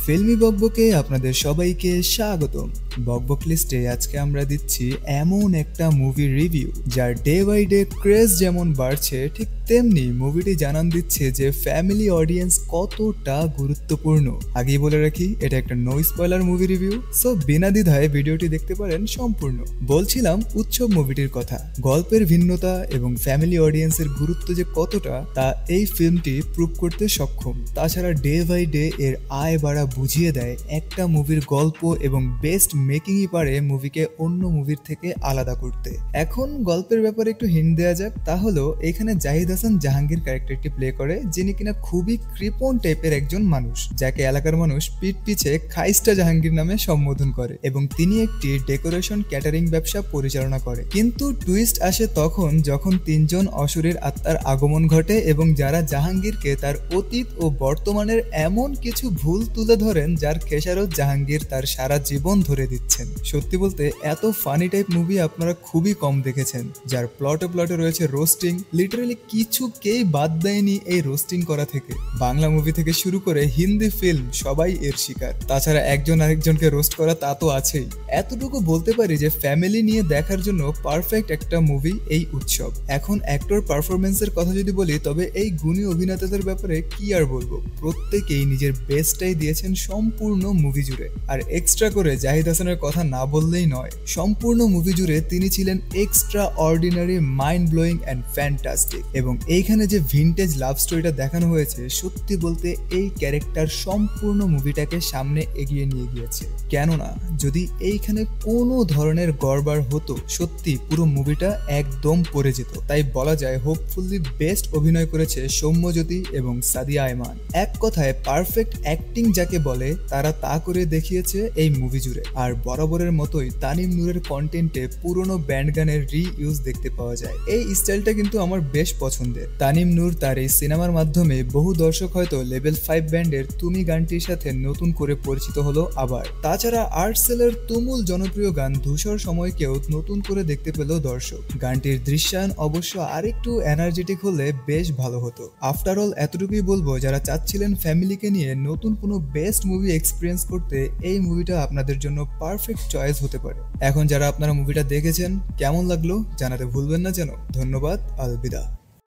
ফিল্মি বকবকে আপনাদের সবাইকে স্বাগতম। বকবক লিস্টে আজকে আমরা দিচ্ছি এমন একটা মুভি রিভিউ যার ডে বাই ডে ক্রেজ যেমন বাড়ছে, ঠিক তেমনি মুভিটি জানান দিচ্ছে যে ফ্যামিলি অডিয়েন্স কতটা গুরুত্বপূর্ণ। আগেই বলে রাখি, এটা একটা no spoiler movie review, so বিনা দ্বিধায় ভিডিওটি দেখতে পারেন সম্পূর্ণ। বলছিলাম উৎসব মুভিটির কথা। গল্পের ভিন্নতা এবং ফ্যামিলি অডিয়েন্সের গুরুত্ব যে কতটা তা এই ফিল্মটি প্রুভ করতে সক্ষম। তাছাড়া ডে বাই ডে এর আয় বাড়া বুঝিয়ে দেয় একটা মুভির গল্প এবং বেস্ট মেকিংই পারে মুভিকে অন্য মুভির থেকে আলাদা করতে। এখন গল্পের ব্যাপারে একটু হিন্ট দেওয়া যাক, তা হলো এখানে জাহিদ হাসান জাহাঙ্গীর ক্যারেক্টারটি প্লে করে, যিনি কিনা খুবই কৃপণ টাইপের একজন মানুষ, যাকে এলাকার মানুষ পিঠ পিছে খাইস্টা জাহাঙ্গীর নামে সম্বোধন করে, এবং তিনি একটি ডেকোরেশন ক্যাটারিং ব্যবসা পরিচালনা করে। কিন্তু টুইস্ট আসে তখন যখন তিনজন অসুরের আত্মার আগমন ঘটে এবং যারা জাহাঙ্গীরকে তার অতীত ও বর্তমানের এমন কিছু ভুল তুলে ধরেন যার খেসারত জাহাঙ্গীর তার সারা জীবন ধরে দিচ্ছেন। সত্যি বলতে এত ফানি টাইপ মুভি আপনারা খুবই কম দেখেছেন, যার প্লটে রয়েছে রোস্টিং। লিটারালি কিছুকেই বাদ দেয়নি এই রোস্টিং করা থেকে। বাংলা মুভি থেকে শুরু করে হিন্দি ফিল্ম সবাই এর শিকার। তাছাড়া একজন আরেকজনকে রোস্ট করা তা তো আছেই। এতটুকু বলতে পারি যে ফ্যামিলি নিয়ে দেখার জন্য পারফেক্ট একটা মুভি এই উৎসব। এখন অ্যাক্টর পারফরমেন্সের কথা যদি বলি, তবে এই গুণী অভিনেতাদের ব্যাপারে কি আর বলবো, প্রত্যেকেই নিজের বেস্টটাই দিয়েছেন সম্পূর্ণ মুভি জুড়ে। আর এক্সট্রা করে জাহিদ হাসানের কথা না বললেই নয়, সম্পূর্ণ মুভি জুড়ে তিনি ছিলেন extra ordinary, mind blowing and fantastic. এবং এইখানে যে ভিনটেজ লাভ স্টোরিটা দেখানো হয়েছে, সত্যি বলতে এই ক্যারেক্টার সম্পূর্ণ মুভিটাকে সামনে এগিয়ে নিয়ে গিয়েছে। কেননা যদি এইখানে কোনো ধরনের গড়বড় হতো, সত্যি পুরো মুভিটা একদম পড়ে যেত। তাই বলা যায় হোপফুলি বেস্ট অভিনয় করেছে সৌম্যজ্যোতি এবং সাদিয়া আয়মান। এক কথায় পারফেক্ট অ্যাক্টিং যাকে বলে, তারা তা করে দেখিয়েছে এই মুভি জুড়ে। আর বরাবরের মতোই তানিম নূরের কন্টেন্টে পুরনো ব্যান্ড গানের রি-ইউজ দেখতে পাওয়া যায়। এই স্টাইলটা কিন্তু আমার বেশ পছন্দের। তানিম নূর তার এই সিনেমার মাধ্যমে বহু দর্শক হয়তো লেভেল 5 ব্যান্ডের তুমি গানটির সাথে নতুন করে পরিচিত হলো আবার। তাছাড়া আর্টসেলের তুমুল জনপ্রিয় গান ধূসর সময়কেও নতুন করে দেখতে পেল দর্শক। গানটির দৃশ্যায়ন অবশ্য আরেকটু এনার্জেটিক হলে বেশ ভালো হতো। আফটার অল এতটুকুই বলবো, যারা চাচ্ছিলেন ফ্যামিলিকে নিয়ে নতুন কোনো বেস্ট মুভি এক্সপিরিয়েন্স করতে, এই মুভিটা আপনাদের জন্য পারফেক্ট চয়েস হতে পারে। এখন যারা আপনারা মুভিটা দেখেছেন, কেমন লাগলো জানাতে ভুলবেন না যেন। ধন্যবাদ, আলবিদা।